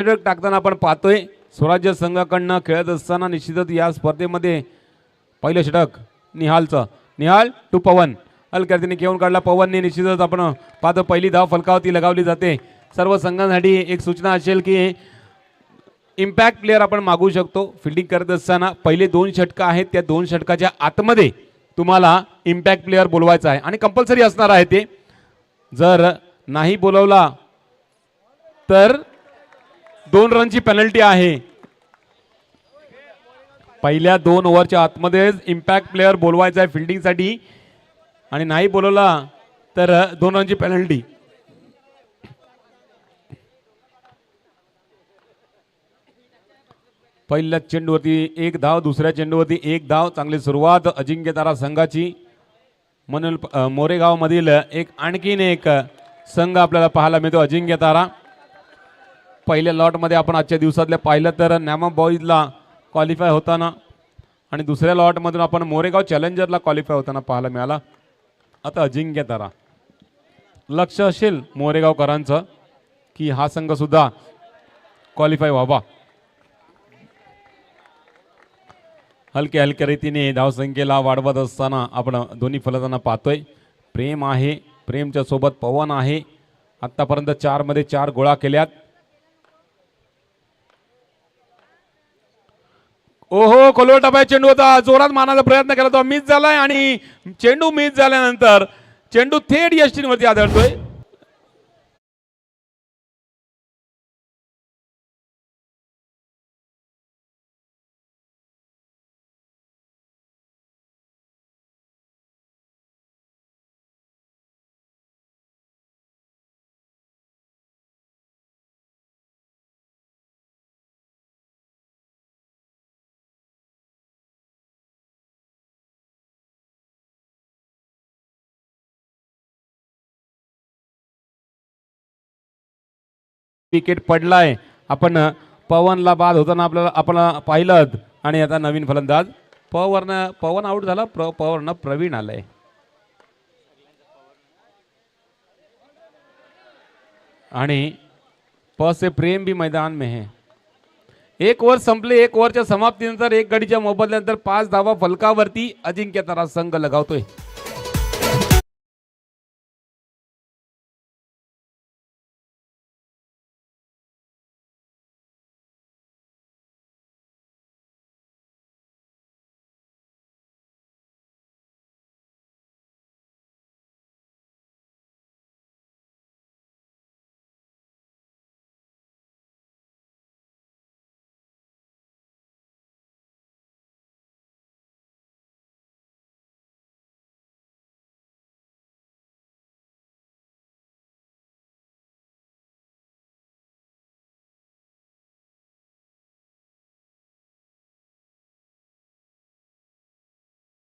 षटक टाकताना आपण पाहतोय स्वराज्य संघाकडनं खेळत असताना निश्चितच या स्पर्धेमध्ये पहिलं षटक निहालचं. निहाल टू पवन हलक्याने घेऊन काढला पवनने. निश्चितच आपण पाहतो पहिली धाव फलकावरती लगावली जाते. सर्व संघांसाठी एक सूचना असेल की इम्पॅक्ट प्लेयर आपण मागू शकतो फिल्डिंग करत असताना. पहिले 2 षटक आहेत त्या 2 षटकाच्या आतमध्ये तुम्हाला इम्पॅक्ट प्लेयर बोलवायचा आहे आणि कंपल्सरी असणार आहे ते. जर नाही बोलवला तर 2 रनची पेनल्टी आहे. पहिल्या 2 ओव्हरच्या आतमध्येच इम्पॅक्ट प्लेयर बोलवायचा आहे फिल्डिंगसाठी आणि नाही बोलवला तर 2 रनची पेनल्टी. पहिल्या चेंडूवरती 1 धाव, दुसऱ्या चेंडूवरती 1 धाव. चांगली सुरुवात अजिंक्यतारा संघाची. म्हणून मोरेगाव मधील आणखीन एक संघ आपल्याला पाहायला मिळतो अजिंक्यतारा. पहिल्या लॉट मध्ये आपण आजच्या दिवसातल्या पाहिलं तर न्यामा बॉईजला क्वालिफाय होताना आणि दुसऱ्या लॉट मधून आपण मोरेगाव चॅलेंजरला क्वालिफाय होताना पाहायला मिळाला. आता अजिंक्यतारा लक्ष असेल मोरेगावकरांचं की हा संघ सुद्धा क्वालिफाय व्हावा. हलक्या हलक्या रीतीने धावसंख्येला वाढवत असताना आपण दोन्ही फलंदाजांना पाहतोय. प्रेम आहे, प्रेमच्या सोबत पवन आहे. आतापर्यंत 4 मध्ये 4 गोळा केल्यात. ओहो कोलवटा बाय चेंडू होता, जोरात मारण्याचा प्रयत्न केला तो मिस झालाय आणि चेंडू मिस झाल्यानंतर चेंडू थेट यष्टींवरती आदळतोय. विकेट पडलाय. आपण पवनला बाद होताना आपल्याला पाहिलं आणि आता नवीन फलंदाज पवन आउट झाला. पवरनं प्रवीण आलाय. आणि प से प्रेम भी मैदान में है. 1 ओव्हर संपले. 1 ओव्हरच्या समाप्तीनंतर 1 गडीच्या मोबदल्यानंतर 5 धावा फलकावरती अजिंक्यतारा संघ लगावतोय.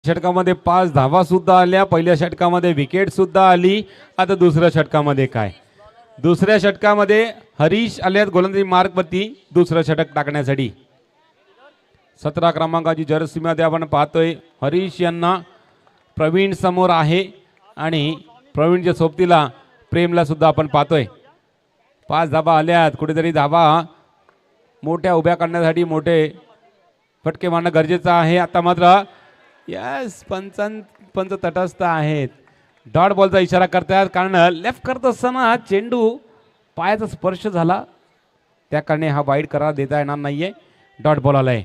षटकामध्ये 5 धावा सुद्धा आल्या. पहिल्या षटकामध्ये विकेट सुद्धा आली. आता दुसऱ्या षटकामध्ये काय? दुसऱ्या षटकामध्ये हरीश आल्यात गोलंदाजी मार्कवरती दुसरं षटक टाकण्यासाठी. 17 क्रमांकाची जर्सी मध्ये आपण पाहतोय हरीश यांना प्रवीण समोर आहे आणि प्रवीणच्या सोबतीला प्रेमला सुद्धा आपण पाहतोय. 5 धावा आल्यात. कुठेतरी धावा मोठ्या उभ्या करण्यासाठी मोठे फटके मारणं गरजेचं आहे. आता मात्र यस पंच तटस्थ आहेत. डॉट बॉलचा इशारा करतात कारण लेफ्ट करत असताना चेंडू पायाचा स्पर्श झाला त्या कारणे हा वाईड करार देता येणार नाहीये. डॉट बॉल आलाय.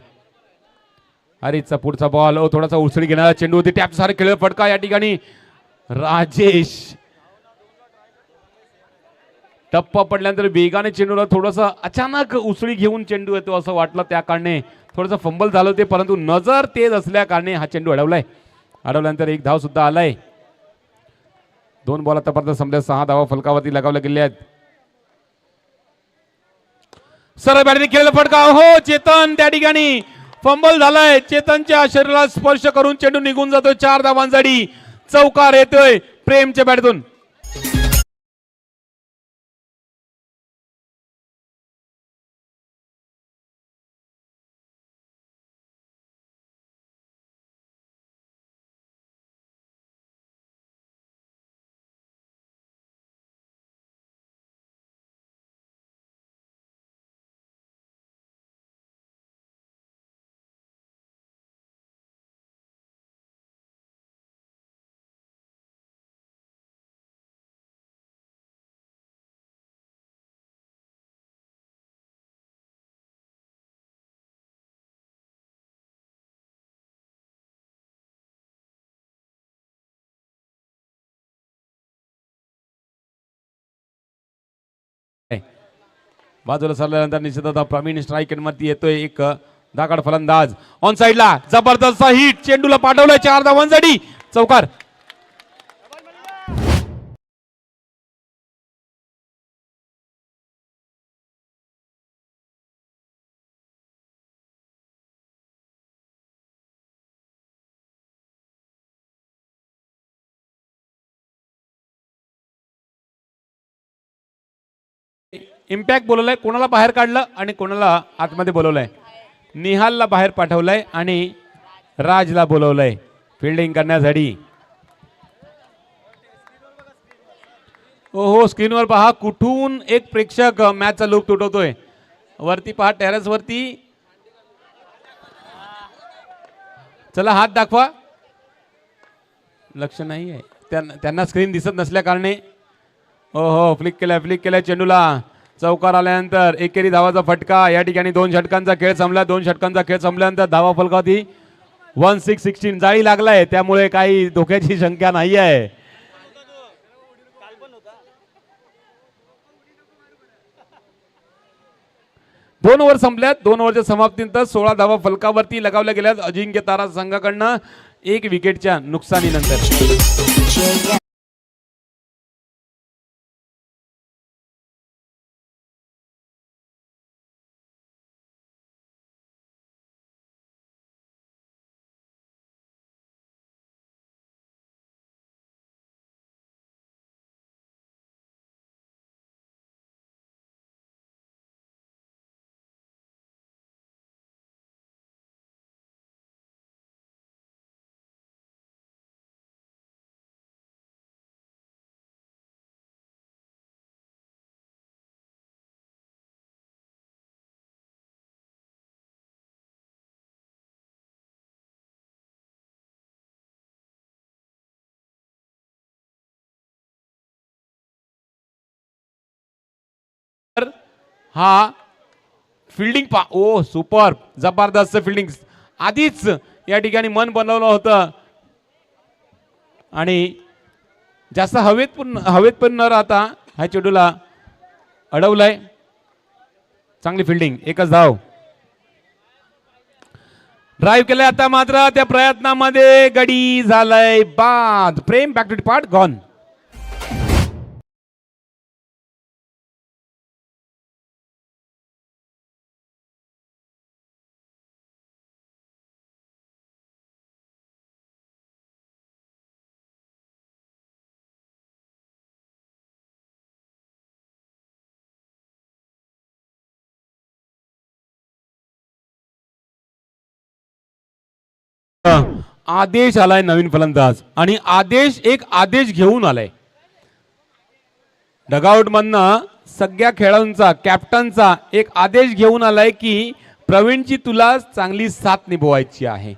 हरीचा पुढचा बॉल थोडासा उसळी घेणारा चेंडू होती. टॅप सारे खेळ फटका या ठिकाणी राजेश टप्पा पडल्यानंतर वेगाने चेंडूला थोडासा अचानक उसळी घेऊन चेंडू येतो असं वाटलं त्या कारणे थोडंसं फंबल झालं होते परंतु नजर तेज असल्या कारणे हा चेंडू अडवलाय. अडवल्यानंतर 1 धाव सुद्धा आलाय. 2 बॉल आतापर्यंत समजा 6 धावा फलकावरती लगावल्या गेल्या आहेत. सरळ बॅटने केलेला फटका हो चेतन त्या ठिकाणी फंबल झालाय. चेतनच्या शरीराला स्पर्श करून चेंडू निघून जातोय. 4 धावांसाठी चौकार येतोय प्रेमच्या बॅटतून. बाजूला सरल्यानंतर निश्चित आता प्रवीण स्ट्राईक वरती येतोय एक धाकड फलंदाज ऑन साइडला जबरदस्त हिट चेंडूला पाठवलाय 4 धावांसाठी चौकार. इम्पॅक्ट बोलवलंय, कोणाला बाहेर काढलं आणि कोणाला आतमध्ये बोलवलंय. निहालला बाहेर पाठवलंय आणि राजला बोलवलंय फिल्डिंग करण्यासाठी. ओहो स्क्रीनवर पहा कुठून एक प्रेक्षक मॅचचा लूप तुटवतोय. वरती पहा टेरेस वरती. चला हात दाखवा. लक्ष नाही आहे त्यांना स्क्रीन दिसत नसल्या कारणे. ओहो फ्लिक केलाय चेंडूला चौकार आल्यानंतर एकेरी धावाचा फटका. या ठिकाणी 2 षटकांचा खेळ संपला. 2 षटकांचा खेळ संपल्यानंतर धावा फलकावती 16-16 जाळी लागलाय त्यामुळे काही धोक्याची शंका नाही आहे. दोन ओव्हर संपल्यात. 2 ओव्हरच्या समाप्तीनंतर 16 धावा फलकावरती लगावल्या गेल्यात अजिंक्य तारा संघाकडनं 1 विकेटच्या नुकसानीनंतर. हा फिल्डिंग पा ओ सुपर जबरदस्त फिल्डिंग आधीच या ठिकाणी मन बनवलं होतं आणि जास्त हवेत पण न राहता ह्या चेंडूला अडवलंय. चांगली फिल्डिंग. एकच धाव. ड्राईव्ह केलंय आता मात्र त्या प्रयत्नामध्ये गडी झालाय बाद. प्रेम बॅक टू पार्ट गॉन. आदेश आलाय नवीन फलंदाज आणि एक आदेश घेऊन आलाय. डगआउट मधनं सगळ्या खेळाडूंचा कॅप्टनचा एक आदेश घेऊन आलाय की प्रवीणची तुला चांगली साथ निभवायची आहे.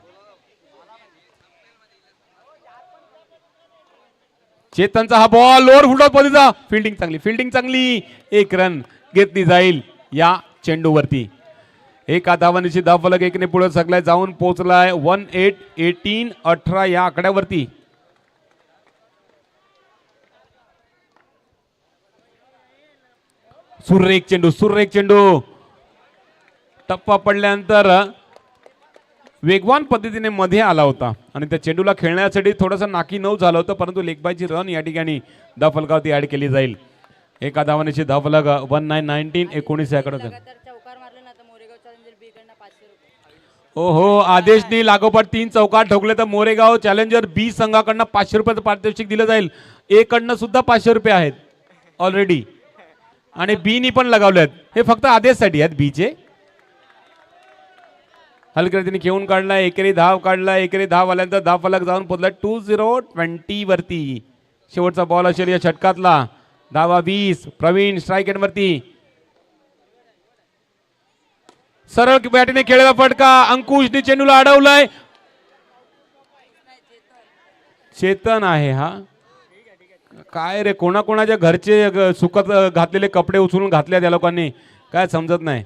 चेतनचा हा बॉल लोअर फुटबॉल पद्धतीचा फिल्डिंग चांगली 1 रन घेतली जाईल या चेंडूवरती. एका धावांची धावफलक 1 ने पुढे सगळ्या जाऊन पोहोचलाय 18 या आकड्यावरती. सुरेख चेंडू टप्पा पडल्यानंतर वेगवान पद्धतीने मध्ये आला होता आणि त्या चेंडूला खेळण्यासाठी थोडासा नाकी नऊ झालं होतं परंतु लेगबायची रन या ठिकाणी धावफलकावरती ऍड केली जाईल. एका धावांची धावफलक 19 याकडे. ओहो आदेशनी लागोपाठ 3 चौकार ठोकले तर मोरेगाव चॅलेंजर बी संघाकडनं 500 रुपयाचं पारितोषिक दिलं जाईल. ए कडनं सुद्धा 500 रुपये आहेत ऑलरेडी आणि बी नी पण लगावलेत. हे फक्त आदेशसाठी आहेत बीचे. हलकरीतीने घेऊन काढला एकेरी धाव आल्यानंतर धावफलक जाऊन पोहोचला 20 वरती. शेवटचा बॉल असेल या षटकातला. धावा 20. प्रवीण स्ट्राईक एंड वरती. सरळ बॅटीने खेळलेला फटका. अंकुशने चेंडूला अडवलाय. चेतन आहे हा. काय रे कोणाकोणाच्या घरचे सुकत घातलेले कपडे उचलून घातले त्या लोकांनी काय समजत नाही.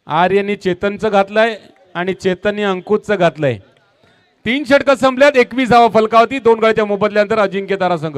आर्यनी चेतनचं घातलंय आणि चेतनने अंकुशचं घातलंय. 3 षटकं संपल्यात. 21 धावा फलकावती. 2 गळ्याच्या मोबदल्यानंतर अजिंक्य तारा संघ.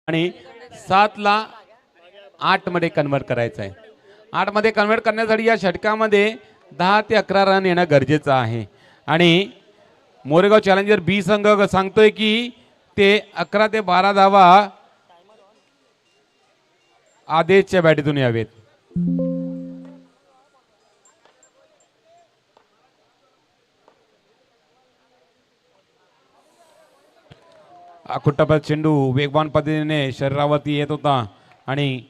आणि 7ला 8 मध्ये कन्वर्ट करायचं आहे. 8 मध्ये कन्वर्ट करण्यासाठी या षटकामध्ये 10 ते 11 रन येणं गरजेचं आहे. आणि मोरेगाव चॅलेंजर बी संघ सांगतोय की ते 11 ते 12 धावा आदेशच्या बॅटीतून यावेत. कुट्टापात चेंडू वेगवान पद्धतीने शरीरावरती येत होता आणि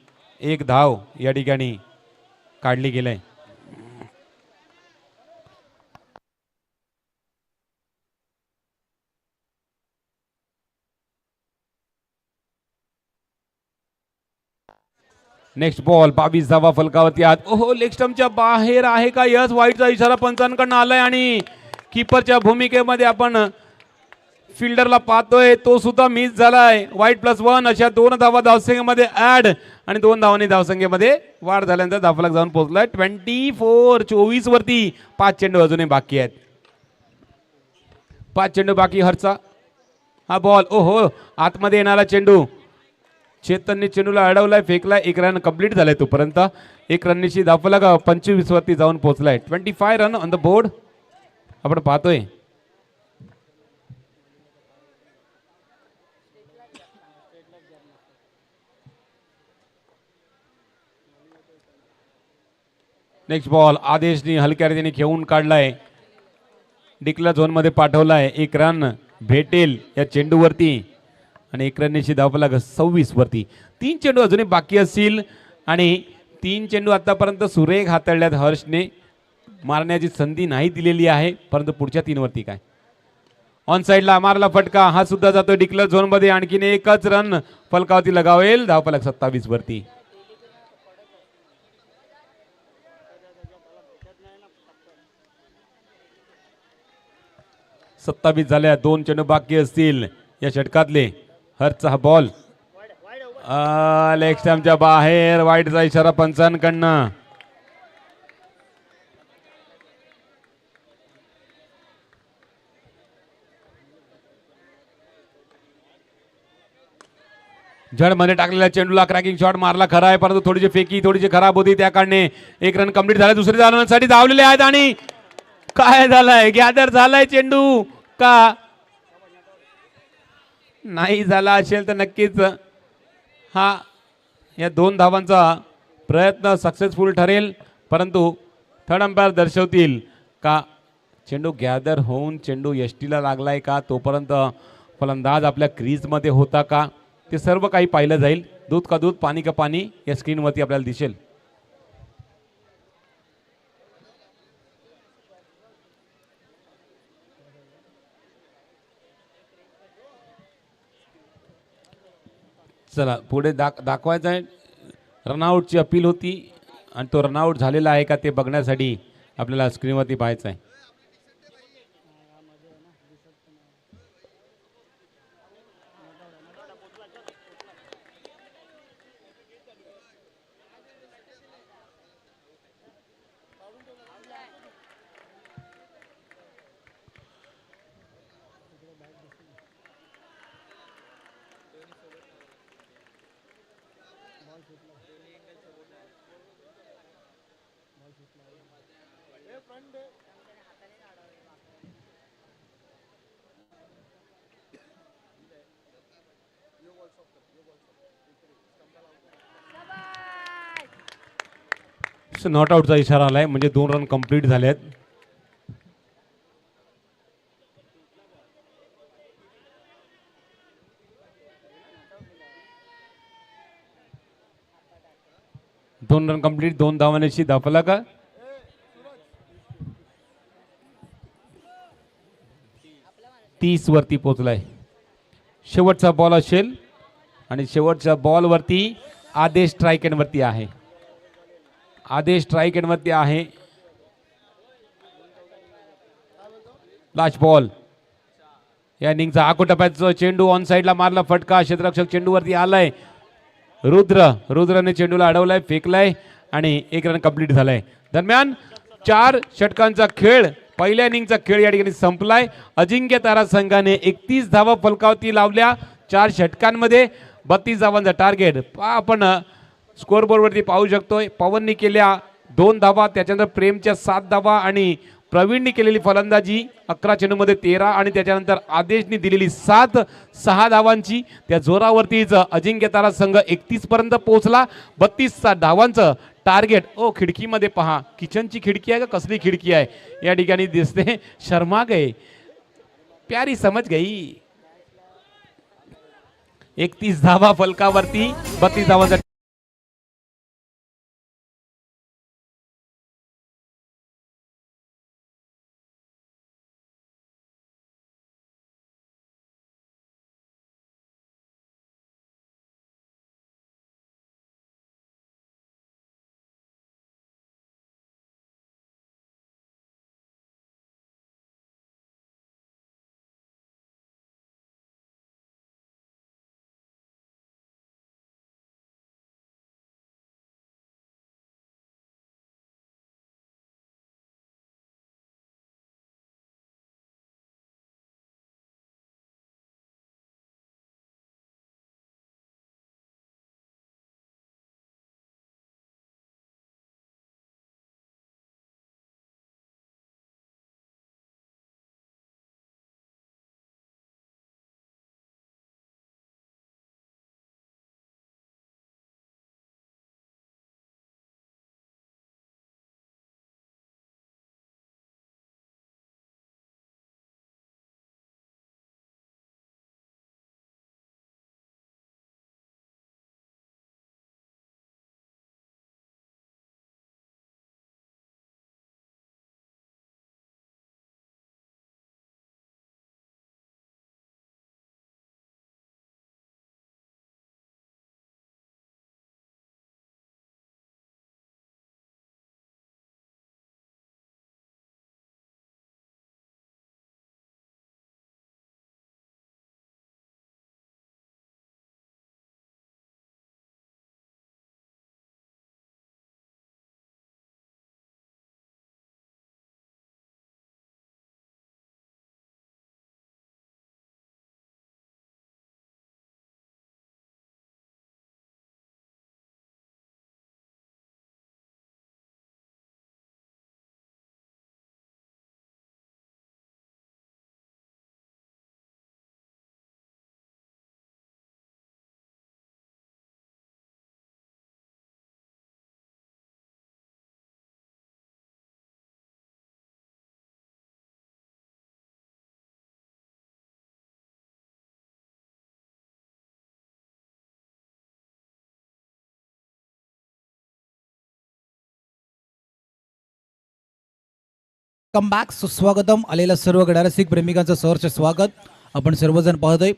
एक धाव या ठिकाणी काढली गेले. नेक्स्ट बॉल 22 धावा फलकावरती आत. ओहो, लेग स्टंपच्या बाहेर आहे का? यस, वाईटचा इशारा पंचांकडून आलाय आणि कीपरच्या भूमिकेमध्ये आपण फिल्डरला पाहतोय, तो सुद्धा मिस झालाय. वाईट +1 अशा 2 धावा धावसंख्येमध्ये ऍड आणि 2 धावांनी धावसंख्येमध्ये वाढ झाल्यानंतर धावफलक जाऊन पोहोचलाय 24 वरती. 5 चेंडू अजूनही बाकी आहेत. 5 चेंडू बाकी. हरचा हा बॉल, ओहो, आतमध्ये येणारा चेंडू. चेतनने चेंडूला अडवलाय, फेकलाय. 1 रन कंप्लीट झालाय. तोपर्यंत 1 रनची धावफलक 25 वरती जाऊन पोहोचलाय. 25 रन ऑन द बोर्ड आपण पाहतोय. नेक्स्ट बॉल आदेशनी हलक्या रीतीने खेळून काढलाय, डिक्लेअर झोन मध्ये पाठवलाय. 1 रन भेटेल या चेंडूवरती आणि 1 रनची धावफलक 26 वरती. 3 चेंडू अजूनही बाकी असतील आणि 3 चेंडू आतापर्यंत सुरेख हाताळल्यात. हर्षने मारण्याची संधी नाही दिलेली आहे, परंतु पुढच्या 3 वरती काय. ऑन साइडला मारला फटका, हा सुद्धा जातो डिक्लेअर झोन मध्ये. आणखीन 1च रन फलकावरती लगावेल. धावफलक 27 वरती. 27 झाल्या. 2 चेंडू बाकी असतील या षटकातले. हरचा हा बॉल लेग स्टंपच्या बाहेर. वाईटचा इशारा पंचांकडनं. जडमध्ये टाकलेल्या चेंडूला क्रॅकिंग शॉट मारला खरा आहे, परंतु थोडीशी फेकी थोडीशी खराब होती. त्या कारणे 1 रन कंप्लीट झाला. दुसरी धावण्यासाठी धावलेले आहेत आणि काय झालंय? गॅदर झालाय चेंडू का नाही झाला असेल तर नक्कीच हा या 2 धावांचा प्रयत्न सक्सेसफुल ठरेल, परंतु थर्ड अंपायर दर्शवतील का चेंडू गॅदर होऊन चेंडू यष्टीला लागलाय का, तोपर्यंत फलंदाज आपल्या क्रीजमध्ये होता का, ते सर्व काही पाहिलं जाईल. दूध का दूध पाणी का पाणी या स्क्रीनवरती आपल्याला दिसेल. चला पुढे दाखवायचं आहे. रनआउटची अपील होती आणि तो रनआउट झालेला आहे का ते बघण्यासाठी आपल्याला स्क्रीनवरती पाहायचं आहे. नॉट आउटचा इशारा आलाय, म्हणजे 2 रन कंप्लीट झाले आहेत. दोन रन कंप्लीट. 2 धावांची धावफलक 30 वरती पोहोचलाय. शेवटचा बॉल असेल आणि शेवटच्या बॉल वरती आदेश स्ट्राइक एंड वरती आहे. आदेश स्ट्राइक एंड वरती आहे. लास्ट बॉल या इनिंगचा. आकोटप्याचा चेंडू ऑन साइडला मारला फटका. क्षेत्ररक्षक चेंडूवरती आलाय. रुद्रने चेंडूला अडवलाय, फेकलाय आणि 1 रन कंप्लीट झालाय. दरम्यान 4 षटकांचा खेळ, पहिल्या इनिंगचा खेळ या ठिकाणी संपलाय. अजिंक्य तारा संघाने 31 धावा फलकावरती लावल्या 4 षटकांमध्ये 32 धावांचं टार्गेट. आपण स्कोअर बोर्डवरती पाहू शकतोय. पवननी केल्या 2 धावा, त्याच्यानंतर प्रेमच्या 7 धावा आणि प्रवीणनी केलेली फलंदाजी 11 चेंडूमध्ये 13 आणि त्याच्यानंतर आदेशनी दिलेली 6 धावांची. त्या जोरावरतीच अजिंक्य तारा संघ 31 पर्यंत पोहोचला. 32 धावांचं टार्गेट. ओ खिडकीमध्ये पहा, किचनची खिडकी आहे का कसली खिडकी आहे या ठिकाणी दिसते. शर्मा गए, प्यारी समज गई. 31 धावा फलकावरती, 32 धावांचा. कम बॅक, सुस्वागतम. आलेल्या सर्व गडारसिक प्रेमिकांचं सहर्ष स्वागत. आपण सर्वजण पाहतोय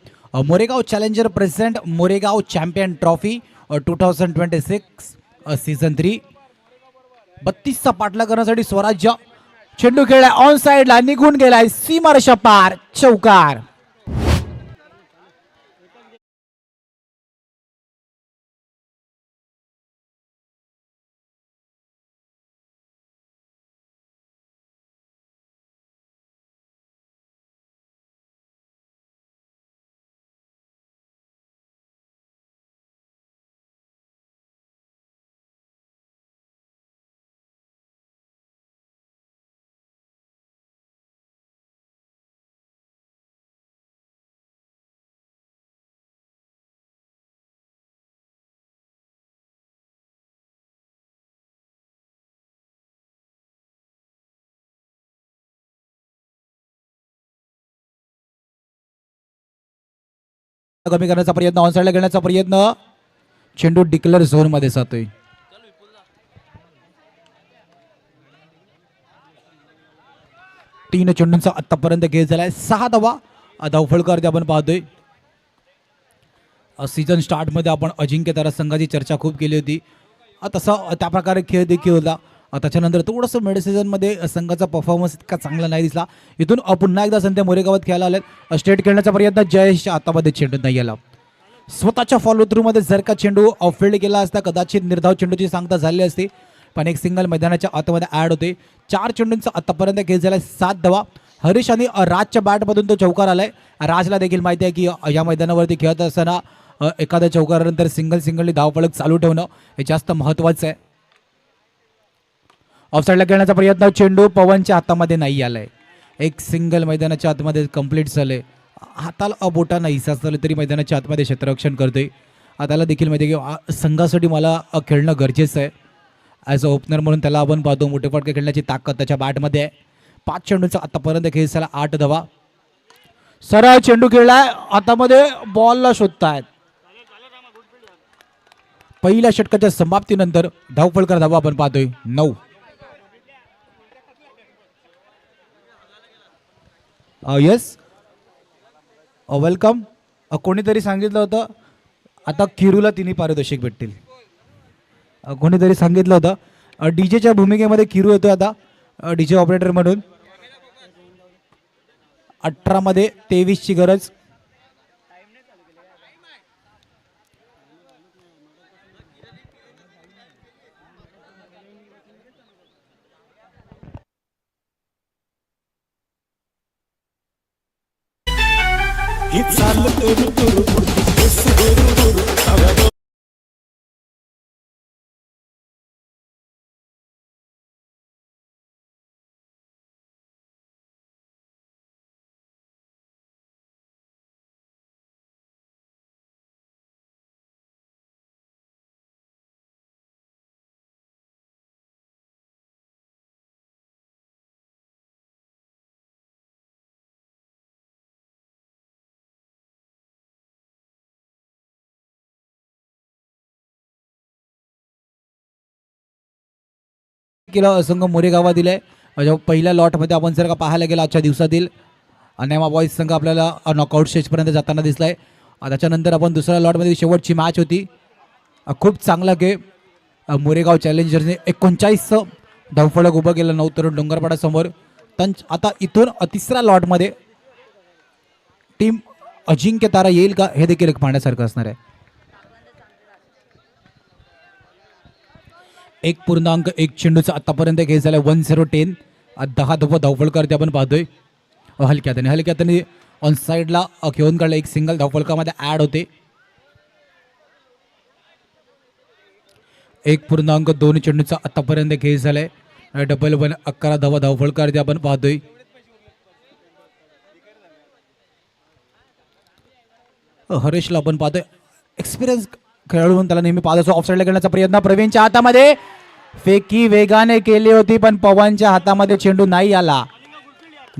Moregaon challenger present Moregaon champion trophy 2026 season 3. 32चा पाठला करण्यासाठी स्वराज्य चेंडू खेळलाय ऑन साइडला, निघून गेलाय सीमारेषा पार, चौकार. कमी करण्याचा प्रयत्न, ऑन साइडला घेण्याचा प्रयत्न, चेंडू डिक्लेअर झोन मध्ये जातोय. तीन चेंडूंचा आतापर्यंत खेळ झालाय, 6 धावा धावफलकावरती आपण पाहतोय. सीझन स्टार्ट मध्ये आपण अजिंक्य तारा संघाची चर्चा खूप केली होती. तसा त्या प्रकारे खेळ देखील होता. त्याच्यानंतर थोडंसं मिड सीझन मध्ये संघाचा परफॉर्मन्स इतका चांगला नाही दिसला. इथून पुन्हा एकदा संध्या मोरेगावात खेळायला आले. स्टेट खेळण्याचा प्रयत्न, जयेश आतामध्ये चेंडू नाही आला. स्वतःच्या फॉलो थ्रू मध्ये जर का चेंडू ऑफफिल्ड केला असता कदाचित निर्धाव चेंडूची सांगता झाली असती, पण एक सिंगल मैदानाच्या आतमध्ये ऍड होते. 4 चेंडूंचा आतापर्यंत खेळ झालाय, 7 धावा. हरीश आणि राजच्या बॅटमधून तो चौकार आलाय. राजला देखील माहिती आहे की या मैदानावरती खेळत असताना एखाद्या चौकारानंतर सिंगलनी धावफलक चालू ठेवणं हे जास्त महत्त्वाचं आहे. ऑफसाईडला खेळण्याचा प्रयत्न, चेंडू पवनच्या हातामध्ये नाही आलाय. एक सिंगल मैदानाच्या आतमध्ये कंप्लीट झाले. हाताला बोटांना इजा झाली तरी मैदानाच्या आतमध्ये क्षेत्ररक्षण करतोय. त्याला देखील माहिती आहे की संघासाठी मला खेळणं गरजेचं आहे. ॲज अ ओपनर म्हणून त्याला आपण पाहतो मोठे फटके खेळण्याची ताकद त्याच्या बॅटमध्ये आहे. 5 चेंडूचा आतापर्यंत खेळ झाला 8 धावा. सरळ चेंडू खेळलाय, हातामध्ये बॉलला शोधतायत. पहिल्या षटकाच्या समाप्तीनंतर धावफलकर धावा आपण पाहतोय 9. Yes, welcome. कोणीतरी सांगितलं होतं आता किरूला तिन्ही पारितोषिक भेटतील. कोणीतरी सांगितलं होतं डीजेच्या भूमिकेमध्ये किरू येतोय आता डीजे ऑपरेटर म्हणून. 18 मध्ये 23 ची गरज. केलं असंघ मोरेगावा दिलंय. पहिल्या लॉटमध्ये आपण जर का पाहायला गेला आजच्या दिवसातील नेमा बॉईज संघ आपल्याला नॉकआउट स्टेजपर्यंत जाताना दिसलाय. त्याच्यानंतर आपण दुसऱ्या लॉटमध्ये शेवटची मॅच होती. खूप चांगला गेम. मोरेगाव चॅलेंजर्सने 39 धावफलक उभं केलं 9 तरुण डोंगरपाडा समोर. आता इथून तिसऱ्या लॉटमध्ये टीम अजिंक्य तारा येईल का हे देखील एक पाहण्यासारखं असणार आहे. 1.1 चेंडूचा आतापर्यंत खेळ झाला 10-10. 10 धावा धावफलकर ते आपण पाहतोय. हलक्यातने ऑन साईडला घेऊन काढलं. एक सिंगल धावफलकामध्ये ऍड होते. 1.2 चेंडूचा आतापर्यंत खेळ झालाय. डबल 11 धावा धावफलकार ते आपण पाहतोय. हरेशला आपण पाहतोय एक्सपिरियन्स खेळाडू म्हणून त्याला नेहमी पाहतो. ऑफसाईडला खेळण्याचा प्रयत्न प्रवीणच्या हातामध्ये फेकी वेगाने केली होती पण पवनच्या हातामध्ये चेंडू नाही आला.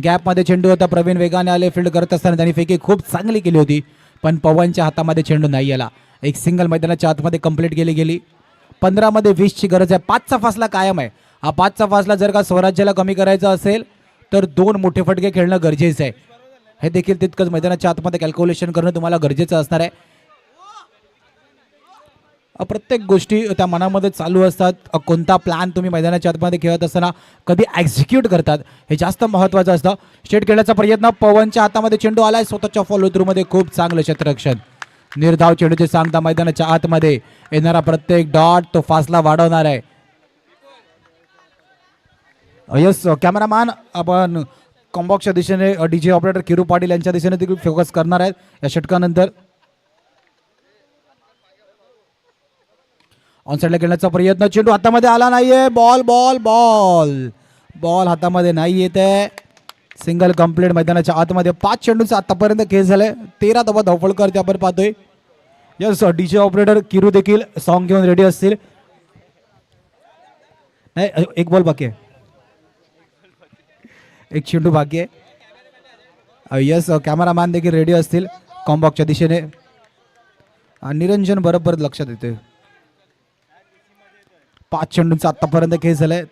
गॅपमध्ये चेंडू होता. प्रवीण वेगाने आले फील्ड करत असताना त्यांनी फेकी खूप चांगली केली होती पण पवनच्या हातामध्ये चेंडू नाही आला. एक सिंगल मैदानाच्या आतमध्ये कंप्लीट गेली. 15 मध्ये 20 ची गरज आहे. 5चा फासला कायम आहे. हा 5चा फासला जर का स्वराज्याला कमी करायचा असेल तर 2 मोठे फटके खेळणं गरजेचं आहे. हे देखील तितकंच मैदानाच्या आतमध्ये कॅल्क्युलेशन करणं तुम्हाला गरजेचं असणार आहे. प्रत्येक गोष्टी त्या मनामध्ये चालू असतात. कोणता प्लॅन तुम्ही मैदानाच्या आतमध्ये खेळत असताना कधी एक्झिक्यूट करतात हे जास्त महत्त्वाचं असतं. स्ट्रेट खेळण्याचा प्रयत्न पवनच्या हातामध्ये चेंडू आलाय. स्वतःच्या फॉलो थ्रू मध्ये खूप चांगलं क्षेत्ररक्षण. निर्धाव चेंडूचे सांगता मैदानाच्या आतमध्ये येणारा प्रत्येक डॉट तो फासला वाढवणार आहे. यस, कॅमेरामॅन आपण कॉम्बॉक्सच्या दिशेने डीजे ऑपरेटर किरू पाटील यांच्या दिशेने देखील फोकस करणार आहेत या षटकानंतर. ऑन साईडला खेळण्याचा प्रयत्न, चेंडू हातामध्ये आला नाहीये. बॉल बॉल बॉल बॉल हातामध्ये नाही येते. सिंगल कंप्लीट मैदानाच्या आतमध्ये. 5 चेंडूचा आतापर्यंत खेळ झालाय. 13 धावा धावफलकर ते आपण पाहतोय. यस, डीजे ऑपरेटर किरू देखील सॉन्ग घेऊन रेडी असतील. नाही, एक बॉल बाकी आहे. एक चेंडू बाकी आहे. यस, कॅमेरामॅन देखील रेडी असतील कॉम्बॉक्सच्या दिशेने. निरंजन बरोबर लक्षात येते. 5 चेंडूंचा आतापर्यंत खेळ झालाय.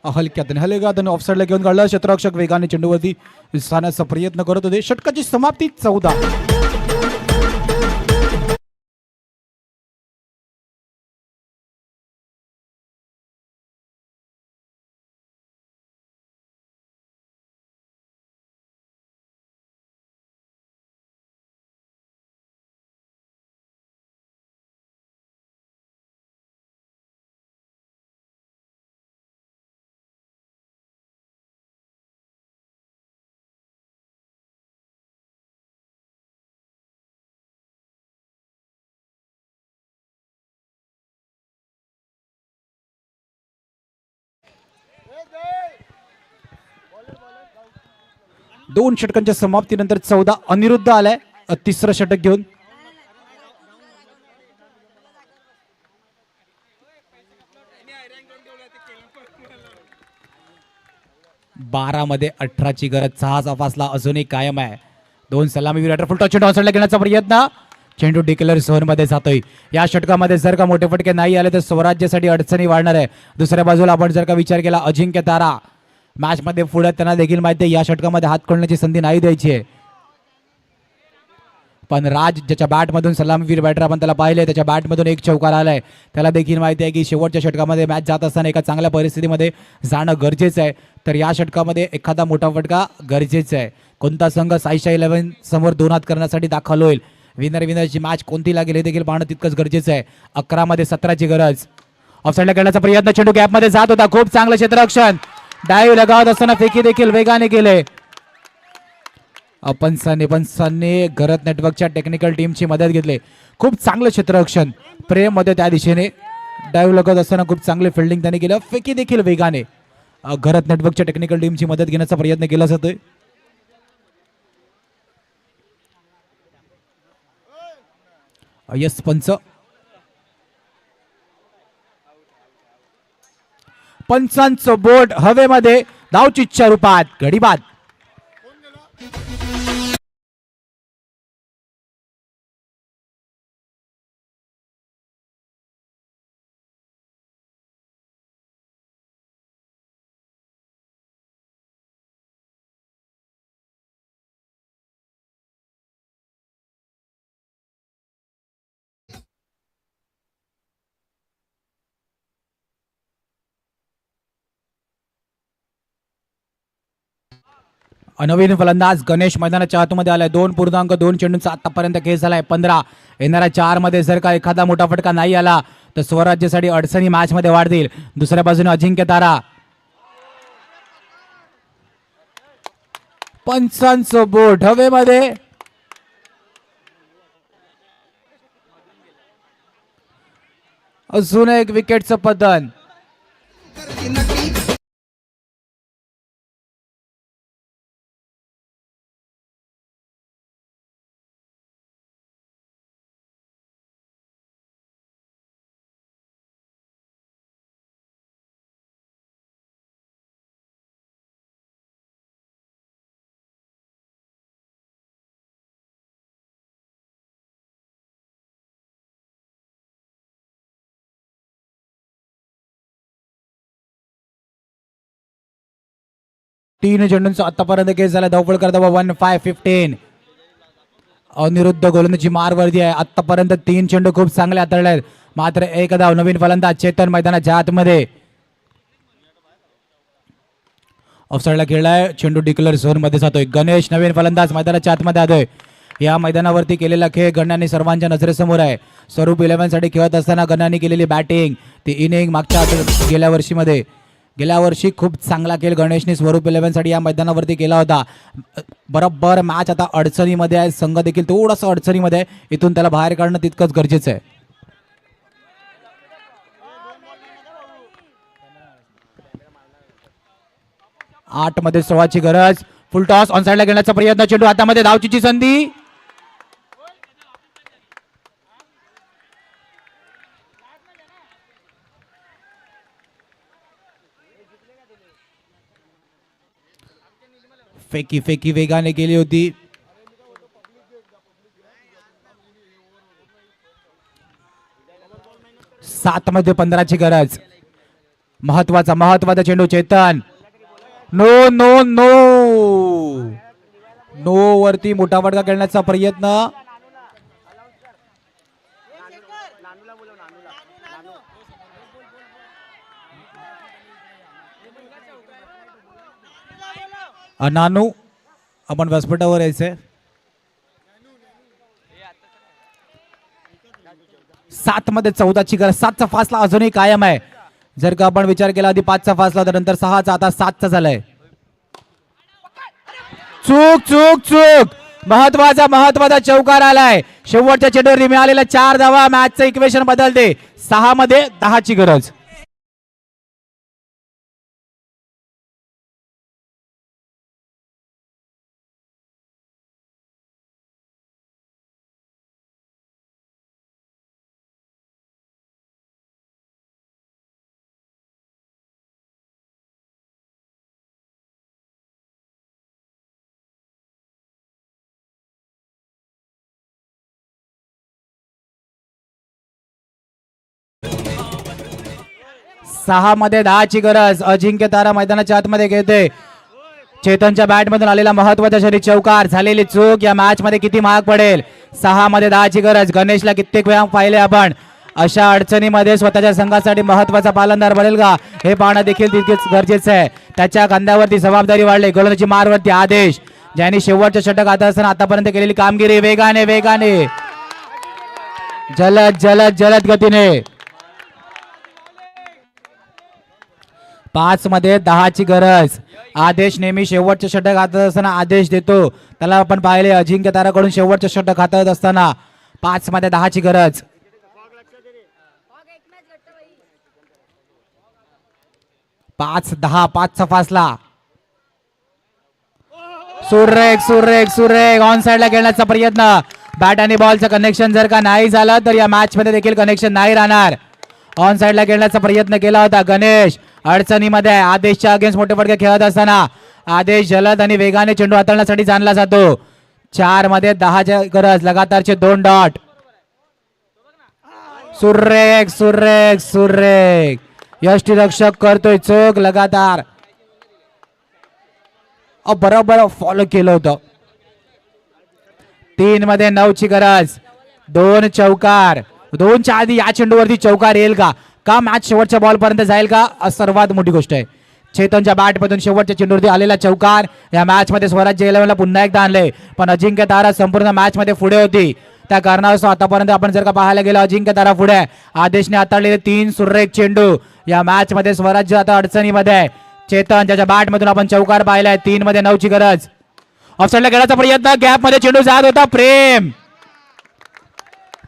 हलक्यात ऑफसाईडला घेऊन काढला. क्षेत्ररक्षक वेगाने चेंडूवरती जाण्याचा प्रयत्न करत होते. षटकाची समाप्ती 14. 2 षटकांच्या समाप्तीनंतर 14 अनिरुद्ध आलाय तिसरं षटक घेऊन. 12 मध्ये 18ची गरज. 6चा फासला अजूनही कायम आहे. 2 सलामीवीर फुलटॉस चेंडू ऑनसाइडला घेण्याचा प्रयत्न. चेंडू डिक्लेअर झोन मध्ये जातोय. या षटकामध्ये जर का मोठे फटके नाही आले तर स्वराज्यासाठी अडचणी वाढणार आहे. दुसऱ्या बाजूला आपण जर का विचार केला अजिंक्य तारा मॅच मध्ये पुढे त्यांना देखील माहिती आहे या षटकामध्ये हात खोलण्याची संधी नाही द्यायची आहे. पण राज ज्याच्या बॅटमधून सलामीवीर बॅटर आपण त्याला पाहिले त्याच्या बॅटमधून एक चौकार आलाय. त्याला देखील माहिती आहे की शेवटच्या षटकामध्ये मॅच जात असताना एका चांगल्या परिस्थितीमध्ये जाणं गरजेचं आहे. तर या षटकामध्ये एखादा मोठा फटका गरजेचा आहे. कोणता संघ साईशा 11 समोर 2 हात करण्यासाठी दाखल होईल. विनरची मॅच कोणती लागेल हे देखील पाहणं तितकंच गरजेचं आहे. 11 मध्ये 17ची गरज. ऑफसाईडला खेळण्याचा प्रयत्न. चेंडू गॅपमध्ये जात होता. खूप चांगलं क्षेत्ररक्षण. डाईव्ह लगावत असताना फेकी देखील वेगाने केले. पंचांनी गरज नेटवर्कच्या टेक्निकल टीमची मदत घेतली. खूप चांगलं क्षेत्ररक्षण प्रेम मध्ये त्या दिशेने डाईव्ह लगत असताना खूप चांगले फिल्डिंग त्यांनी केलं. फेकी देखील वेगाने गरज नेटवर्कच्या टेक्निकल टीमची मदत घेण्याचा प्रयत्न केला जातोय. यस पंचांचं बोट हवेमध्ये धावचितच्या रूपात गडीबाद. नवीन फलंदाज गणेश मैदानाच्या आतमध्ये आलाय. 2.2 चेंडूंचा आतापर्यंत खेळ झालाय. 15 येणाऱ्या 4 मध्ये जर का एखादा मोठा फटका नाही आला तर स्वराज्यासाठी अडचणी मॅच मध्ये वाढतील. दुसऱ्या बाजूने अजिंक्य तारा. पंचांचं बोट हवेमध्ये. अजून एक विकेटचं पतन. तीन चेंडूंचा आतापर्यंत केस झाला. धावपळ करता 1-5-15. अनिरुद्ध गोलंदाजी मारवर्दी आहे. आतापर्यंत 3 चेंडू खूप चांगले हाताळले आहेत. मात्र एक धाव. नवीन फलंदाज चेतन मैदानाच्या आतमध्ये. ऑफसाईडला खेळलाय. चेंडू डिक्लेअर झोन मध्ये जातोय. गणेश नवीन फलंदाज मैदानाच्या आतमध्ये आलोय. या मैदानावरती केलेला खेळ गण्याने सर्वांच्या नजरेसमोर आहे. स्वरूप 11 साठी खेळत असताना गण्याने केलेली बॅटिंग ती इनिंग मागच्या गेल्या वर्षी खूप चांगला खेळ गणेशने स्वरूप 11 साठी या मैदानावरती केला होता. बरोबर मॅच आता अडचणीमध्ये आहे. संघ देखील थोडासा अडचणीमध्ये आहे. इथून त्याला बाहेर काढणं तितकंच गरजेचं आहे. आठ मध्ये 16ची गरज. फुल टॉस ऑनसाइडला घेण्याचा प्रयत्न. चेंडू हातामध्ये. धावचीची संधी. फेकी वेगाने गेली होती. 7 मध्ये 15ची गरज. महत्वाचा चेंडू. Chetan. No no no no वरती मोठा फटका खेळण्याचा प्रयत्न. नानू आपण व्यासपीठावर यायचंय. 7 मध्ये 14ची गरज. 7चा फासला अजूनही कायम आहे. जर का आपण विचार केला आधी 5चा फासला होता नंतर 6चा आता 7चा झालाय. चूक महत्वाचा चौकार आलाय. शेवटच्या चेंडूवर मिळालेला 4 धावा मॅचचं इक्वेशन बदलते. 6 मध्ये 10ची गरज. 6 मध्ये 10 ची गरज. अजिंक्य तारा मैदानाच्या आतमध्ये घेते. चेतनच्या बॅट मधून आलेला महत्वाचा शरी चौकार. झालेली चूक या मॅच मध्ये किती महाग पडेल. 6 मध्ये 10 ची गरज. गणेशला कित्येक वेळा पाहिले आपण. अशा अडचणीमध्ये स्वतःच्या संघासाठी महत्वाचा पालनदार बनेल का हे पाहणं देखील तितकेच गरजेचं आहे. त्याच्या खांद्यावरती जबाबदारी वाढली. गोलंदाजी मारवरती आदेश, ज्यांनी शेवटचं षटक आता असताना आतापर्यंत केलेली कामगिरी. वेगाने वेगाने जलद जलद जलद गतीने. 5 मध्ये 10 ची गरज. आदेश नेहमी शेवटचे षटक हातात असताना आदेश देतो. त्याला आपण पाहिले अजिंक्य ताराकडून शेवटचे षटक हातात असताना. 5 मध्ये 10 ची गरज. 5-10 5चा फासला. सुरेख सुरेख सुरेख ऑन साइडला खेळण्याचा प्रयत्न. बॅट आणि बॉलचं कनेक्शन जर का नाही झालं तर या मॅच मध्ये देखील कनेक्शन नाही राहणार. ऑन साइडला खेळण्याचा प्रयत्न केला होता गणेश. अडचणीमध्ये आदेशच्या अगेन्स्ट मोठे फटके खेळत असताना आदेश जलद आणि वेगाने चेंडू हाताळण्यासाठी जाणला जातो. 4 मध्ये 10 ची गरज. लगातारचे 2 डॉट. सुरेख सुरेख सुरेख. यष्टीरक्षक करतोय चोख लगातार. बरोबर फॉलो केलं होतं. 3 मध्ये 9 ची गरज. 2 चौकार. 2च्या आधी या चेंडूवरती चौकार येईल का मॅच शेवटच्या बॉल पर्यंत जाईल का सर्वात मोठी गोष्ट आहे. चेतनच्या बॅट मधून शेवटच्या चेंडूवरती आलेला चौकार या मॅच मध्ये स्वराज्य 11 ला पुन्हा एकदा आणले. पण अजिंक्य तारा संपूर्ण मॅच मध्ये पुढे होती. त्या कारणास्तव आतापर्यंत आपण जर का पाहायला गेलो अजिंक्य तारा पुढे. आदेशने हाताळलेले 3 सुरेख चेंडू या मॅच मध्ये स्वराज्य आता अडचणीमध्ये आहे. चेतन ज्याच्या बॅट मधून आपण चौकार पाहिलाय. 3 मध्ये 9 ची गरज. ऑफसाइडला खेळायचा प्रयत्न. गॅप मध्ये चेंडू जात होता. प्रेम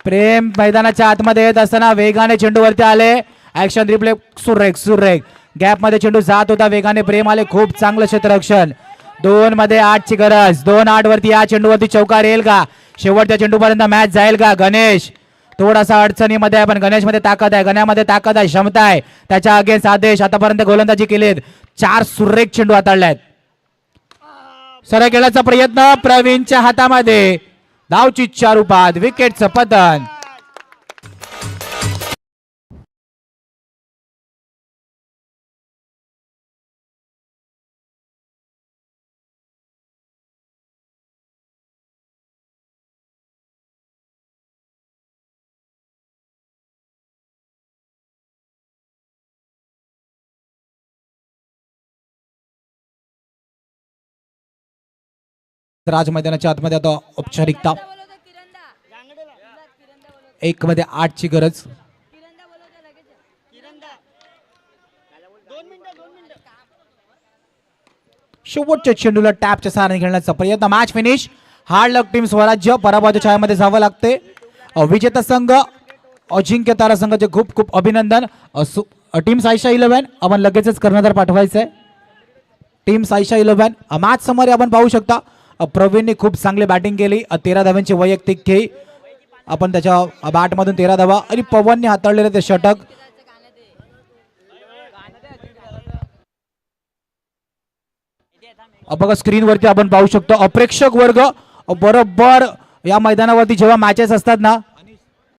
प्रेम मैदानाच्या आतमध्ये येत असताना वेगाने चेंडूवरती आले. Action replay. सुरेख सुरेख. गॅप मध्ये चेंडू जात होता. वेगाने प्रेम आले. खूप चांगलं क्षेत्ररक्षण. 2 मध्ये 8 ची गरज. 2-8 वरती या चेंडूवरती चौकार येईल का. शेवटच्या चेंडूपर्यंत मॅच जाईल का. गणेश थोडासा अडचणीमध्ये आहे पण गणेश मध्ये ताकद आहे. गण्यामध्ये ताकद आहे, क्षमता आहे. त्याच्या अगेन्स्ट आदेश आतापर्यंत गोलंदाजी केलीत. 4 सुरेख चेंडू हाताळल्यात. सरळ खेळाचा प्रयत्न प्रवीणच्या हातामध्ये. धावचीच्या रूपात विकेटचं पतन. राज मैदानाच्या आतमध्ये आता औपचारिकता. 1 मध्ये 8 ची गरज. शेवटच्या चेंडूला टॅपच्या सहाय्याने खेळण्याचा प्रयत्न. Match finish. हार्ड लक टीम स्वराज्य पराभवाच्या छायामध्ये जावं लागते. विजेता संघ अजिंक्य तारा संघाचे खूप खूप अभिनंदन. टीम साईशा 11 आपण लगेचच कर्णधार पाठवायचंय. टीम साईशा 11 मॅच समोर आपण पाहू शकता. प्रवीणने खूप चांगली बॅटिंग केली. 13 धावांची वैयक्तिक खेळी. आपण त्याच्या बॅट मधून 13 धावा आणि पवनने हाताळलेले ते षटक. बघा स्क्रीनवरती आपण पाहू शकतो. अप्रेक्षक वर्ग बरोबर या मैदानावरती जेव्हा मॅचेस असतात ना